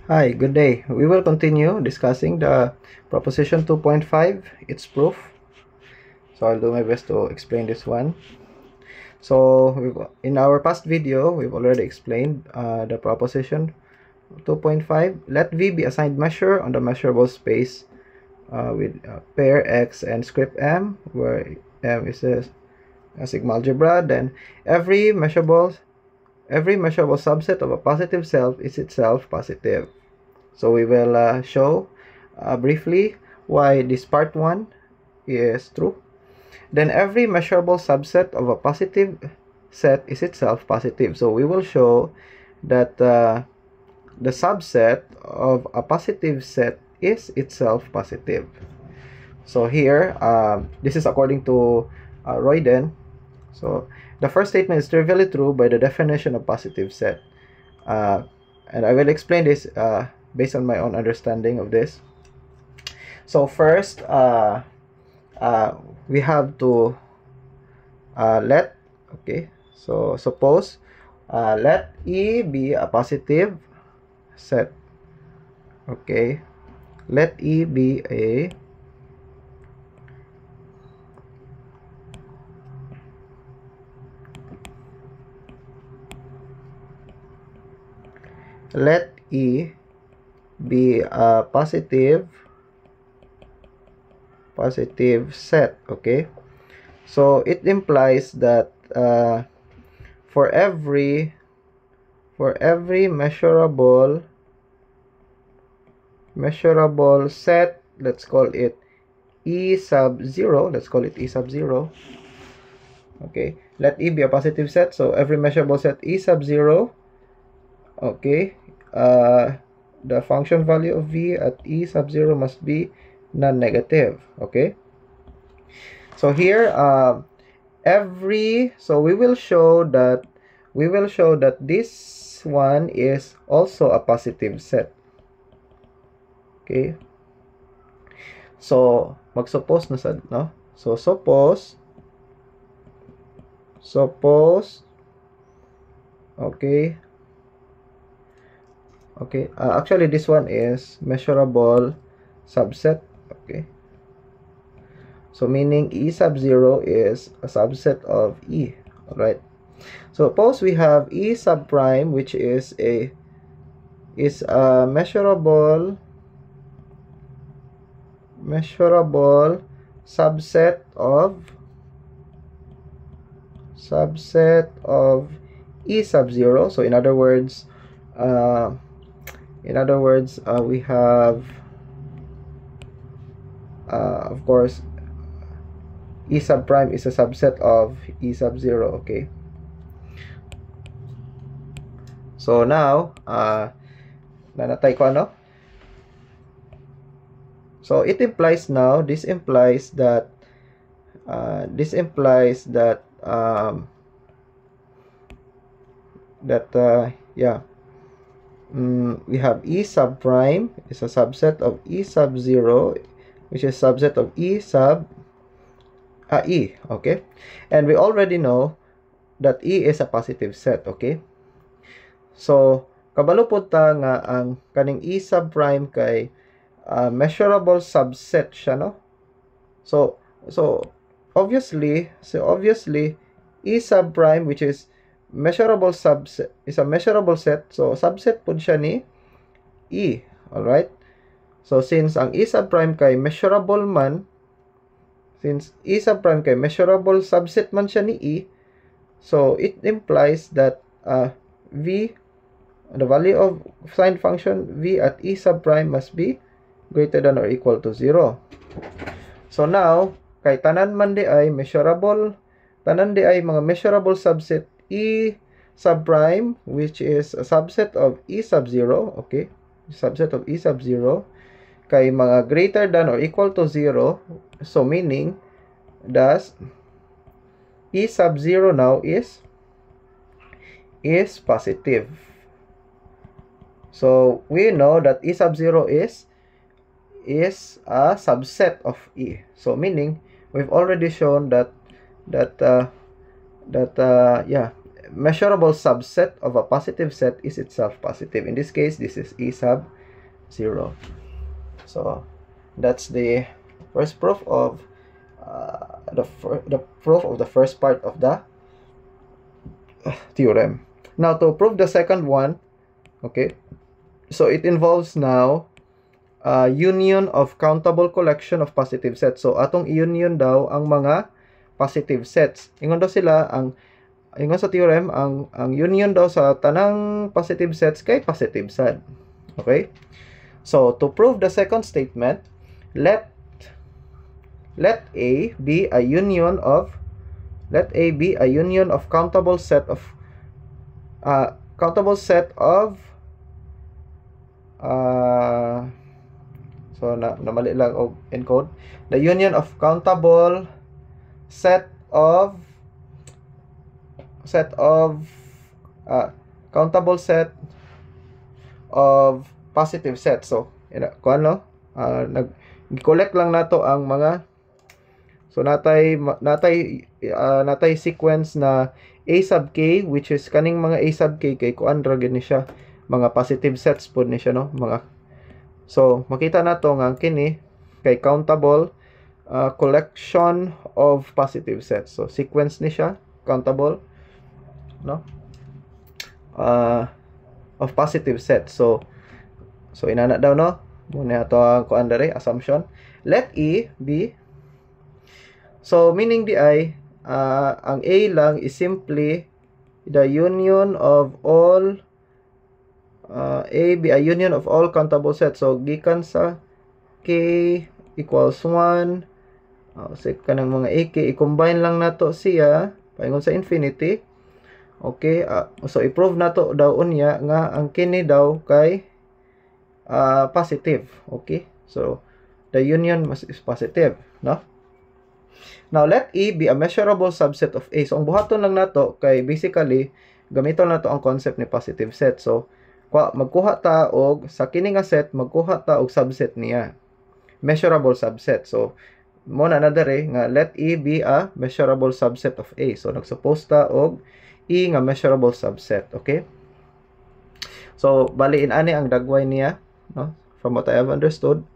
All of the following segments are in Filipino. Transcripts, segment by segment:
Hi, good day. We will continue discussing the proposition 2.5, its proof. So I'll do my best to explain this one. So in our past video, we've already explained the proposition 2.5. Let V be assigned measure on the measurable space with pair X and script M, where M is a sigma algebra. Then every measurable subset of a positive self is itself positive. So we will show briefly why this part 1 is true. Then every measurable subset of a positive set is itself positive. So we will show that the subset of a positive set is itself positive. So here, this is according to Royden. So the first statement is trivially true by the definition of positive set. And I will explain this based on my own understanding of this. So first, we have to let, okay, so suppose let E be a positive set. Okay, let E be a let E be a positive set. Okay, so it implies that for every measurable set, let's call it E sub 0, okay, let E be a positive set, so every measurable set E sub 0, okay, the function value of V at E sub 0 must be non-negative. Okay, so here so we will show that this one is also a positive set. Okay, so mag-suppose na sad, no? So suppose okay, actually this one is measurable subset. Okay, so meaning E sub 0 is a subset of E. All right, so suppose we have E sub prime, which is a measurable subset of E sub 0. So in other words, we have of course E sub prime is a subset of E sub 0. Okay, so now nanatay ko ano, so it implies now, this implies that we have E sub prime is a subset of E sub 0, which is subset of E sub E. Okay, and we already know that E is a positive set. Okay, so kabalo po ta nga ang kaning E sub prime kay measurable subset siya, no? So obviously E sub prime, which is measurable subset, is a measurable set, so subset po siya ni E. All right, so since ang E sub prime kay measurable man, measurable subset man siya ni E, so it implies that V, the value of sine function V at E sub prime must be greater than or equal to 0. So now, kay tanan man di ay measurable, mga measurable subset E sub prime, which is a subset of E sub 0, okay? Subset of E sub 0, kay mga greater than or equal to 0, so meaning, thus, E sub 0 now is positive. So we know that E sub 0 is a subset of E. So meaning we've already shown that measurable subset of a positive set is itself positive. In this case, this is E sub 0. So that's the first proof of the proof of the first part of the theorem. Now to prove the second one, okay, so it involves now union of countable collection of positive sets. So atong union daw ang mga positive sets. Ingon daw sila ingon sa theorem ang union daw sa tanang positive sets kay positive set. Okay? So to prove the second statement, let A be a union of countable set of so namali lang og encode, the union of countable set of positive sets. So kung ano, nag-collect lang nato ang mga, so natay sequence na A sub k, which is kaning mga A sub k kay kuan ra gani siya, mga positive sets pod ni siya, no, mga. So makita nato nga kini kay countable collection of positive sets. So sequence ni siya countable, no, of positive sets. So inana daw, no, muna ato ang kuan dere assumption, let E be, so meaning di ay ang A lang is simply the union of all A be a union of all countable sets. So gikan sa K equals 1, so kanang mga AK i-combine lang nato siya paingon sa infinity. Okay, so i-prove nato daw unya nga ang kini daw kay positive. Okay, so the union is positive, no? Now let E be a measurable subset of A. So ang buhaton lang nato kay basically gamiton nato ang concept ni positive set. So magkuha ta og sa kini nga set, magkuha ta og subset niya, measurable subset. So mo na dere nga let E be a measurable subset of A. So nagsuppose ta og E nga measurable subset. Okay, so bali ani ang dagway niya, no, from what I have understood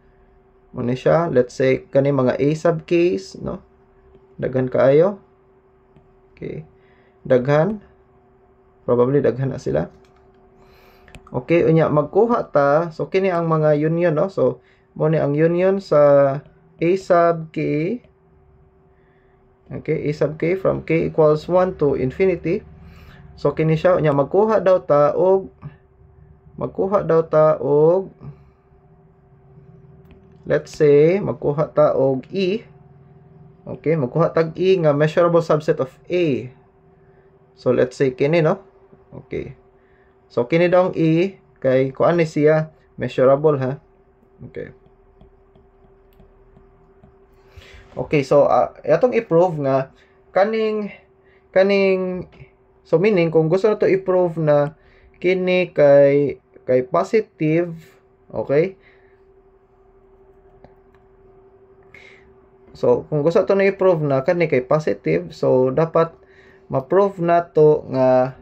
mo ni siya, let's say kani mga A sub k's, no, daghan kaayo. Okay, daghan, probably daghan na sila. Okay, unya magkuha ta, so kini ang mga union, no, so mo ni ang union sa A sub k. Okay, A sub k from k equals 1 to infinity. So kini siya, unya magkuha daw ta og let's say magkuha ta og E. Okay, magkuha tag E nga measurable subset of A. So let's say kini, no. Okay, so kini daw ang E kay kuan ni siya measurable, ha. Okay, so atong i-prove nga kaning so meaning kung gusto nato i-prove na kini kay positive, okay, so kung gusto nato na i-prove na kani kay positive, so dapat ma-prove nato nga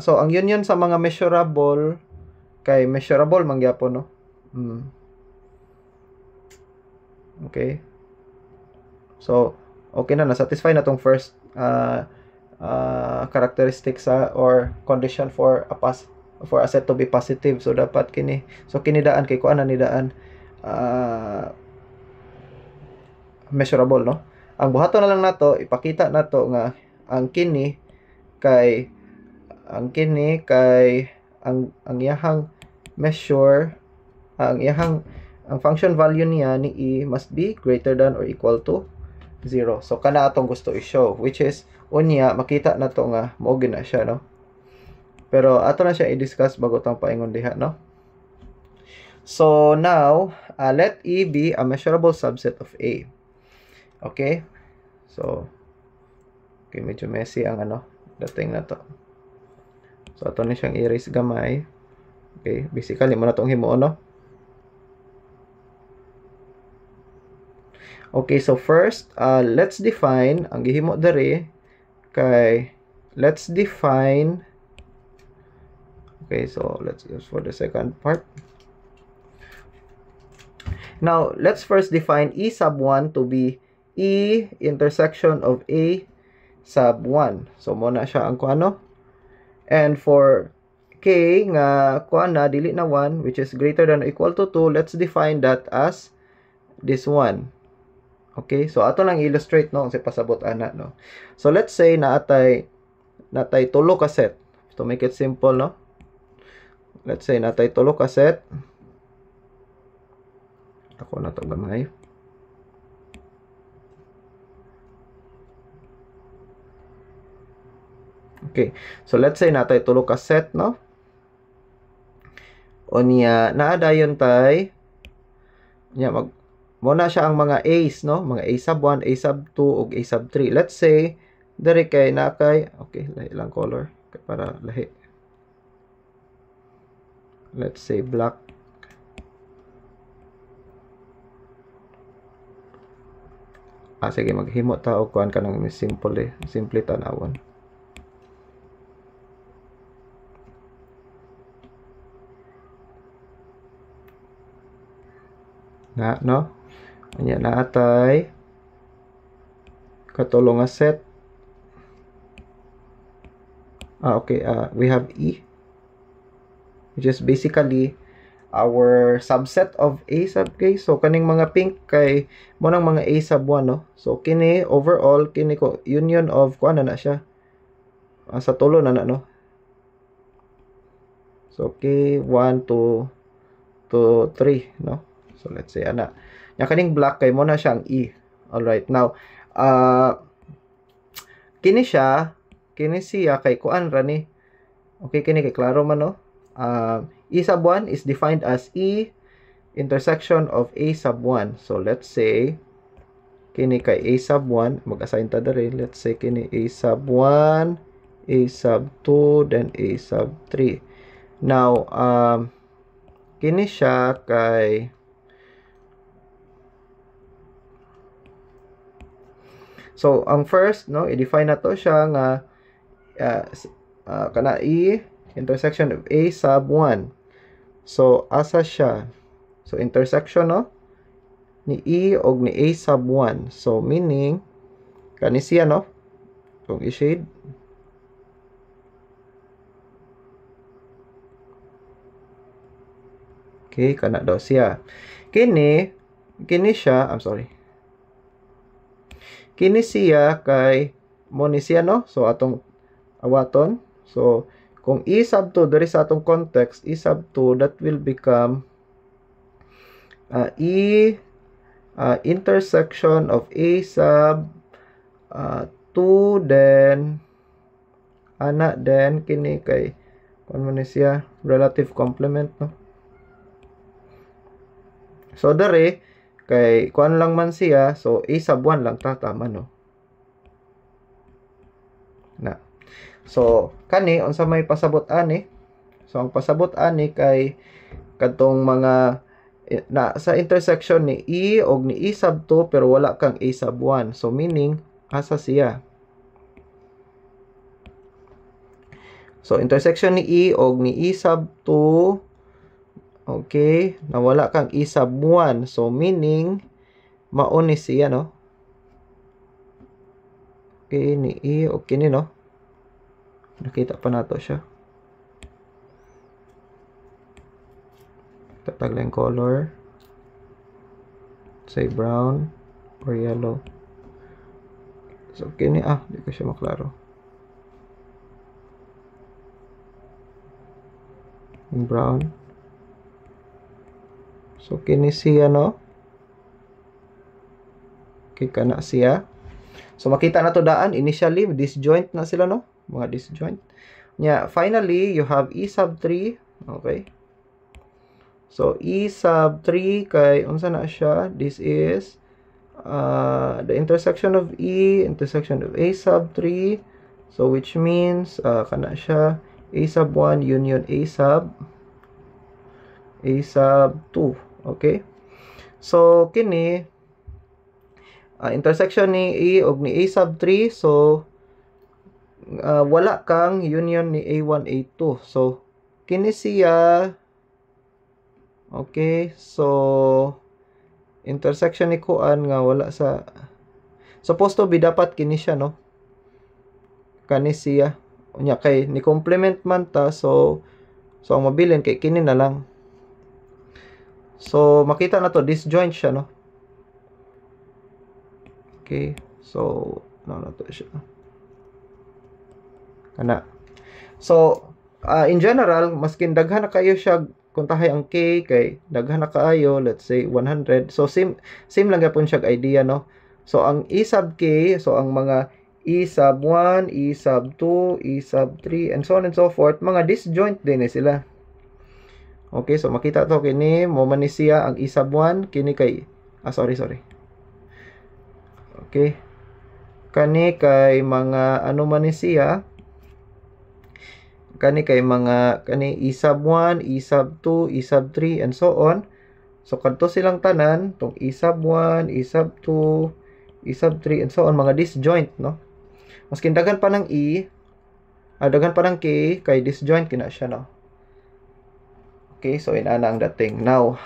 so ang union sa mga measurable kay measurable mangyapon, no. Okay, so okay na satisfy na tong first characteristic sa or condition for a set to be positive. So dapat kini, so kini daan kay kuan ni daan measurable, no. Ang buhaton na lang nato, ipakita nato nga ang kini kay ang iyahang measure, ang function value niya ni E must be greater than or equal to 0. So kana atong gusto i-show, which is unya makita nato nga mao gina siya, no. Pero ato na siya i-discuss bago tang paingon diha, no. So now let E be a measurable subset of A. Okay, so okay, medyo messy ang dating na to. So ato ni siyang erase gamay. Okay, basically mo na tong himuon, no. Okay, so first, let's define, ang gihimo dere, kay, let's define, okay, so let's use for the second part. Now, let's first define E sub 1 to be E intersection of A sub 1. So, muna siya ang kuano. And for K nga kuana dili na 1, which is greater than or equal to 2, let's define that as this one. Okay, so ato lang illustrate no kasi pasabot ana no. So let's say natay tulo ka set. To make it simple no. Let's say natay tulo ka set. Ako na to gamay. Okay, so let's say natay tulo ka set no. O niya naadayon tay niya muna siya ang mga A's no, mga A sub 1, A sub 2 ug A sub 3. Let's say diri kay nakay okay, lahi lang color kay para lahi. Let's say black. Sige maghimo ta og kuan kanang simple tanawon. Na no anya naatay katulong nga set. Okay, we have E, which is basically our subset of A sub K. So kaning mga pink kay mo nang mga A sub 1 no. So kini overall kini ko union of kuan na siya sa tulo na no. So K1 to 3 no. So let's say ana. Nya kaning black kay mo na siyang E. All right. Now kini siya kay kuan ra ni. Okay kini kay klaro man no. E sub 1 is defined as E intersection of A sub 1. So let's say kini kay A sub 1 mag-assign ta dere. Let's say kini A sub 1, A sub 2, then A sub 3. Now kini siya kay so ang first no i-define na to siya nga kana E intersection of A sub 1. So asa siya? So intersection no ni E og ni A sub 1. So meaning kani siya no kung i-shade okay kana daw siya. Kini siya, I'm sorry. Kini siya kay mo ni siya no. So atong awaton. So kung E sub 2 diri sa atong context, E sub 2 that will become E intersection of A sub 2 then ana then kini kay kuan man ni siya relative complement no. So dere kay kuan lang man siya, so A sub 1 lang tama no. Na. So kani unsa may pasabot ani? So ang pasabot ani kay kadtong mga na sa intersection ni E og ni E sub 2 pero wala kang A sub 1. So meaning asa siya? So intersection ni E og ni E sub 2 okay, nawala kang E sub 1. So meaning mao ni siya no. Okay, ni E okay ni no. Nakita pa nato siya. Tatag lang color. Say brown or yellow. So kini di ko siya maklaro. Brown. So kini siya no. Okay kana siya. So makita na to daan initially disjoint na sila no, mga disjoint. Nya finally you have E sub 3, okay? So E sub 3 kay unsa na siya? This is the intersection of E intersection of A sub 3. So which means kana siya A sub 1 union A sub 2. Okay? So kini intersection ni A ug ni A sub 3, so wala kang union ni A1 A2. So kini siya, okay, so intersection ni kuan nga wala sa, supposed to be dapat kini siya, no, kani siya unya kay ni complement man ta, so ang mabilin kay kini na lang. So makita na to disjoint siya, no. Okay, so na to siya kana. So in general, maskin daghan na kayo siya kung tahay ang K kay daghan na kaayo, let's say 100, so same lang gyapon siya idea, no. So ang E sub K, so ang mga E sub 1, E sub 2, E sub 3, and so on and so forth, mga disjoint din sila. Okay, so makita to kini mo man ni siya ang E sub 1 kini kay sorry. Okay, kani kay mga ano man ni siya, kani kay mga kani E sub 1, E sub 2, E sub 3, and so on. So kadto silang tanan, tong E sub 1, E sub 2, E sub 3, and so on, mga disjoint, no. Maskin daghan pa ng E, daghan pa ng K, kay disjoint kina siya, no. Okay, so inana ang dating. Now,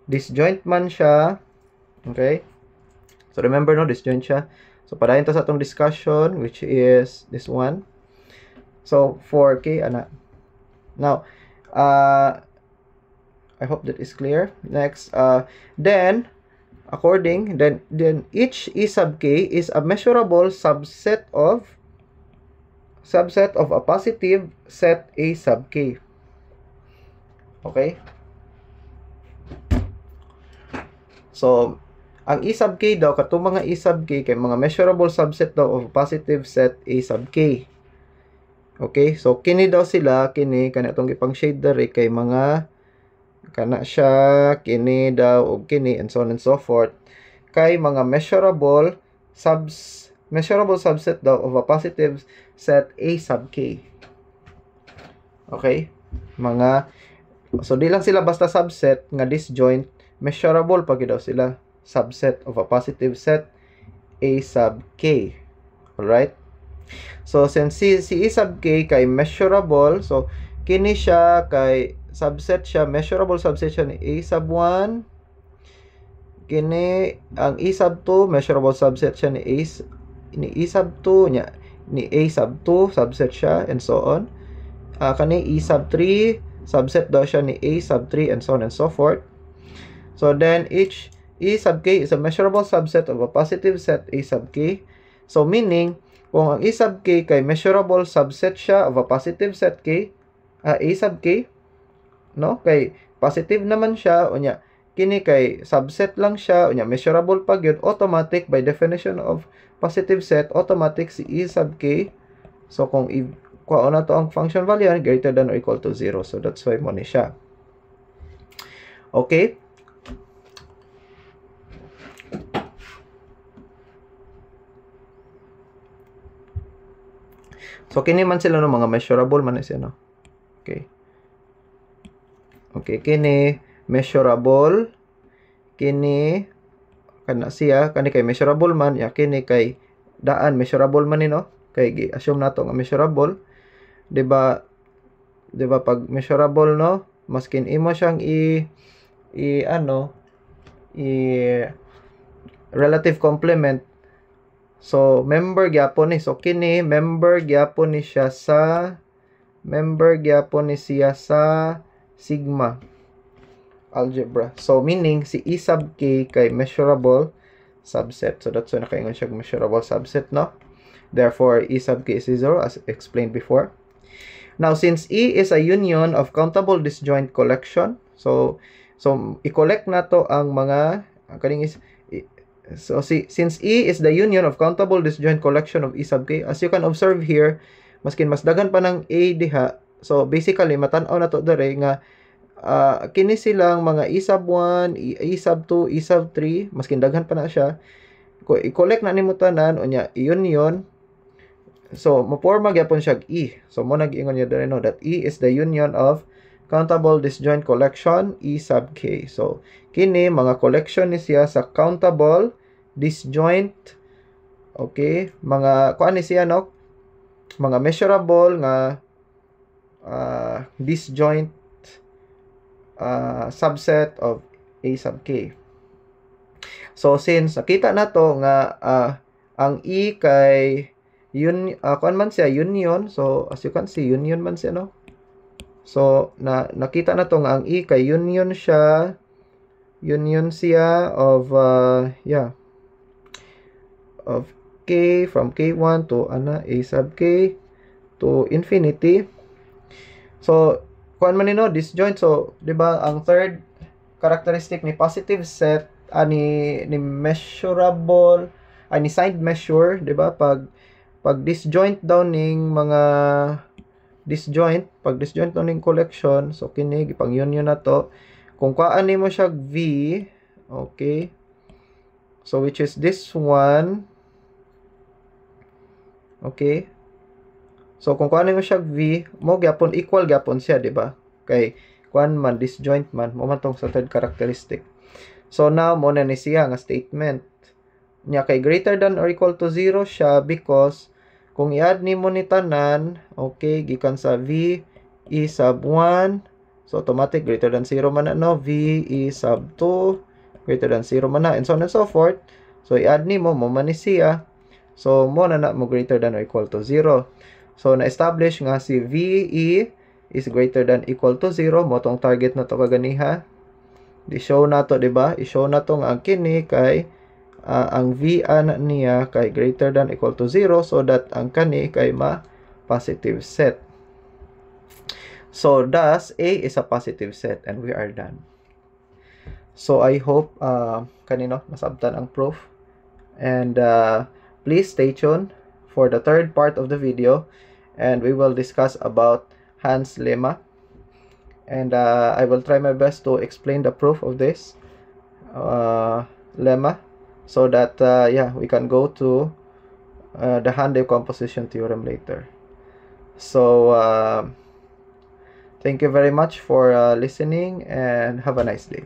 disjoint man siya. Okay? So remember, no, disjoint siya. So padayon ta sa atong discussion, which is this one. So 4K ana. Now, I hope that is clear. Next, then each E sub K is a measurable subset of a positive set A sub K. Okay? So, ang E sub K daw, katong mga E sub K kay mga measurable subset daw of positive set A sub K. Okay? So, kini daw sila, kini, kanatong ipang shade dere kay mga, kana siya, kini daw, o kini, and so on and so forth, kay mga measurable subset daw of a positive set A sub K. Okay? So, di lang sila basta subset nga disjoint, measurable pag daw sila subset of a positive set A sub K. Alright? So, since si E sub K kay measurable, so, kini siya kay subset siya, measurable subset siya ni A sub 1. Kini, ang E sub 2, measurable subset siya ni E sub 2, ni A sub 2, subset siya, and so on. Kani E sub 3, subset daw siya ni A sub 3, and so on and so forth. So then each E sub K is a measurable subset of a positive set A sub K. So meaning, kung ang E sub K kay measurable subset siya of a positive set K, A sub K, no? Kay positive naman siya, unya kini kay subset lang siya, unya measurable pag yun, automatic by definition of positive set, automatic si E sub K. So kung kuha na to ang function value greater than or equal to 0. So that's why mo ni siya. Okay? So kini man sila no, mga measurable man siya, no. Okay. Okay, kini measurable, kini kana siya, kani kay measurable man, ya kini kay daan measurable man ni, no. Kay gi-assume nato nga measurable. 'Di ba pag measurable, no, maskin imo siyang relative complement, so member gyapon ni, so kini member gyapon ni siya sa sigma algebra. So meaning si E sub K kay measurable subset, so that's why nakaingon siya measurable subset, no. Therefore E sub K is 0 as explained before. Now, since E is a union of countable disjoint collection, so i-collect na to ang mga kaning is, so since E is the union of countable disjoint collection of E sub K, as you can observe here, maskin mas daghan pa ng A diha, so basically matan-aw na to dere nga kini silang mga E sub 1, E sub 2, E sub 3, maskin daghan pa na siya, i-collect na nimo tanan, unya union. So, maporma gyapon siya E. So, mo nag-ingon niya dere, no, that E is the union of countable disjoint collection E sub K. So, kini mga collection ni siya sa countable disjoint, okay, mga kuan ni siya no, mga measurable nga disjoint subset of A sub k. So since nakita na to nga ang E kay kuan man siya union, so as you can see union man siya no. So nakita na to nga ang E kay union siya of of k from k1 to A sub k to infinity. So kuan man nino disjoint, so di ba ang third characteristic ni positive set ni measurable ni signed measure, di ba, pag disjoint daw ning mga pag disjoint daw ning collection, so kini gipang union na to kung kuan nimo siya V, okay, so which is this one, okay. So kung kuan nimo siya V, mo gyapon equal gyapon siya, di ba? Kay kuan man disjoint man, mo man tong sa third characteristic. So now mo na ni siya nga statement. Nya kay greater than or equal to 0 siya because kung i-add nimo ni tanan, okay, gikan sa V E sub 1, so automatic greater than 0 man na no, V E sub 2 greater than 0 man na, and so on and so forth. So i-add nimo mo man ni siya. So mo na mo greater than or equal to 0. So, na-establish nga si VE is greater than equal to 0. Mo tong target na to kaganiha. I-show na to, diba? I-show na to nga ang kini kay ang VN niya kay greater than equal to 0 so that ang kani kay positive set. So, thus, A is a positive set and we are done. So, I hope kanino nasabtan ang proof. And please stay tuned for the third part of the video. And we will discuss about Hans' lemma, and I will try my best to explain the proof of this lemma, so that we can go to the Hahn decomposition theorem later. So thank you very much for listening, and have a nice day.